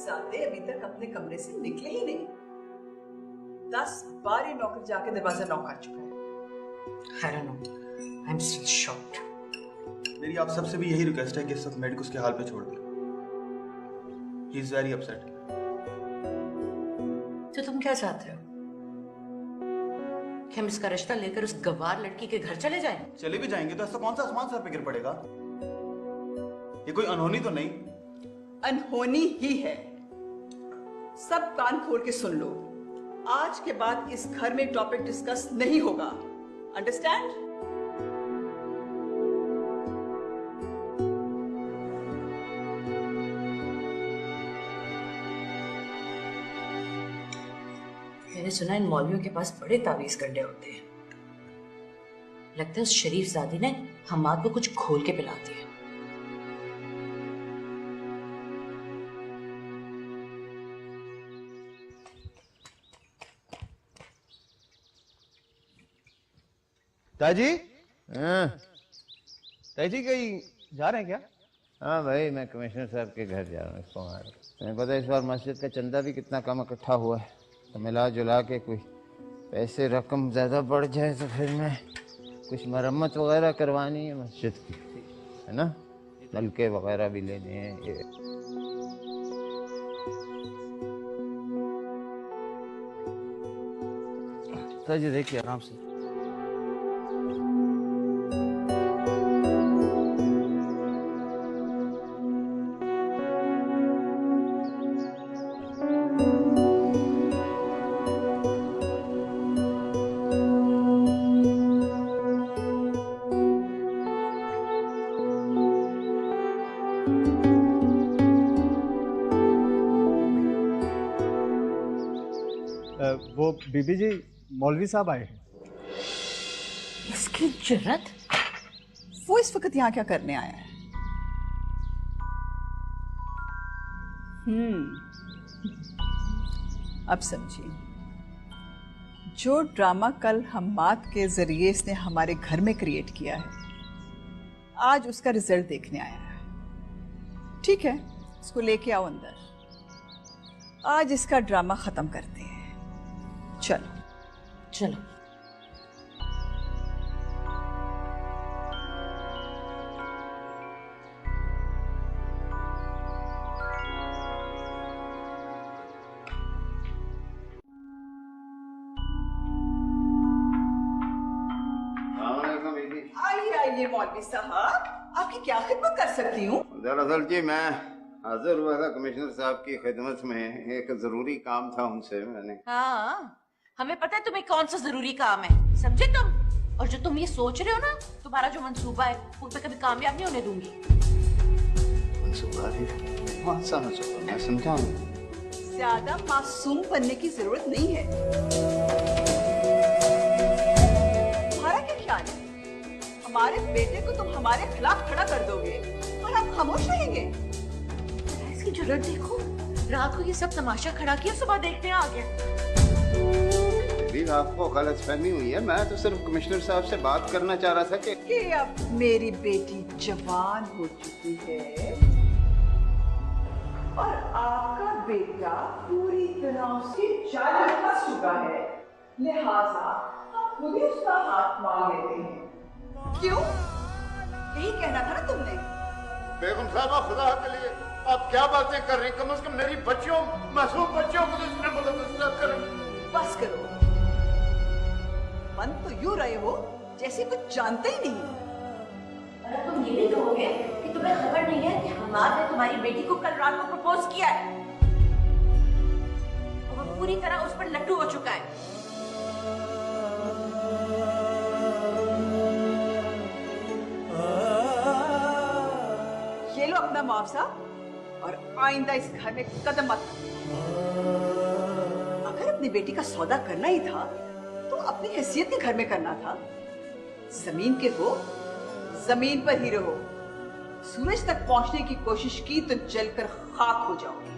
शरीफजादे अभी तक अपने कमरे से निकले ही नहीं। 10 बार ये नौकर जाके दरवाजा नॉक कर चुका है। I don't know. I'm still shocked. मेरी आप सबसे भी यही रिक्वेस्ट है कि सब मेडिक उसके हाल पे छोड़ दें। He is very upset. तो तुम क्या चाहते हो कि हम इसका रिश्ता लेकर उस गवार लड़की के घर चले जाएं? चले भी जाएंगे तो ऐसा कौन सा आसमान सर पे गिर पड़ेगा? ये कोई अनहोनी तो नहीं? अनहोनी ही है। सब कान खोल के सुन लो, आज के बाद इस घर में टॉपिक डिस्कस नहीं होगा। अंडरस्टैंड? मैंने सुना इन मौलवियों के पास बड़े तावीज गड्ढे होते हैं। लगता है उस शरीफजादी ने हमाद को कुछ खोल के पिला दिया। ताजी? हाँ। ताजी कहीं जा रहे हैं क्या? हाँ भाई, मैं कमिश्नर साहब के घर जा रहा हूँ। इसको तुम्हें पता है इस बार मस्जिद का चंदा भी कितना कम इकट्ठा हुआ है, तो मिला जुला के कोई पैसे रकम ज़्यादा बढ़ जाए तो फिर मैं कुछ मरम्मत वगैरह करवानी है मस्जिद की, है ना? नलके वगैरह भी लेने हैं। ये ताजी देखिए आराम से। वो बीबी जी, मौलवी साहब आए हैं। इसकी जुर्रत! वो इस वक्त यहाँ क्या करने आया है? अब समझिए, जो ड्रामा कल हम्माद के जरिए इसने हमारे घर में क्रिएट किया है, आज उसका रिजल्ट देखने आया है। ठीक है, इसको लेके आओ अंदर। आज इसका ड्रामा खत्म करते हैं। चलो चलो। आइए मौलवी साहब, आपकी क्या खिदमत कर सकती हूँ? दरअसल जी मैं हाजिर हुआ था कमिश्नर साहब की खिदमत में, एक जरूरी काम था उनसे। मैंने हाँ, हमें पता है तुम्हें कौन सा जरूरी काम है, समझे तुम? और जो तुम ये सोच रहे हो ना, तुम्हारा जो मंसूबा है वो मैं कभी कामयाब नहीं होने दूंगी। मंसूबा भी कौन सा मंसूबा? मैं समझा नहीं। ज्यादा मासूम बनने की जरूरत नहीं है। तुम्हारा क्या ख्याल है, हमारे बेटे को तुम हमारे खिलाफ खड़ा कर दोगे और हम खामोश रहेंगे? इसकी जुर्रत देखो, रात को ये सब तमाशा खड़ा किया, सुबह देखते हैं आ गया। आपको गलतफहमी हुई है, मैं तो सिर्फ कमिश्नर साहब से बात करना चाह रहा था कि अब मेरी बेटी जवान हो चुकी है और आपका बेटा पूरी तरह से चाल में फंस चुका है, लिहाजा हम खुद ही उसका हाथ मांग लेते हैं। क्यों? यही कहना था ना तुमने? बेगम साहबा, खुदा के लिए आप क्या बातें कर रही हैं? कम से कम मेरी बच्चियों, मासूम बच्चियों को तो इसने मदद करो। बस करो, मन तो यूं रहे हो जैसे कुछ जानते ही नहीं। और तुम ये भी कहोगे कि तुम्हें खबर नहीं है कि हमाद ने तुम्हारी बेटी को कल रात को प्रपोज किया है और वो पूरी तरह उस पर लट्टू हो चुका है। ये लो अपना मुआवजा और आइंदा इस घर में कदम मत। अगर अपनी बेटी का सौदा करना ही था तो अपनी हैसियत के घर में करना था। जमीन के हो, जमीन पर ही रहो। सूरज तक पहुंचने की कोशिश की तो जलकर खाक हो जाओगे।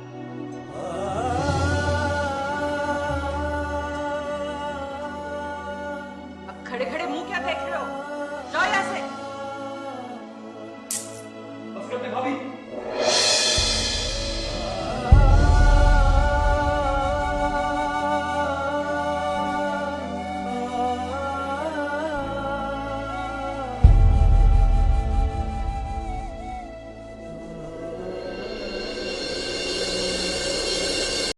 अब खड़े खड़े मुंह क्या देख रहे हो? जाओ यहाँ से। बस करते भाभी।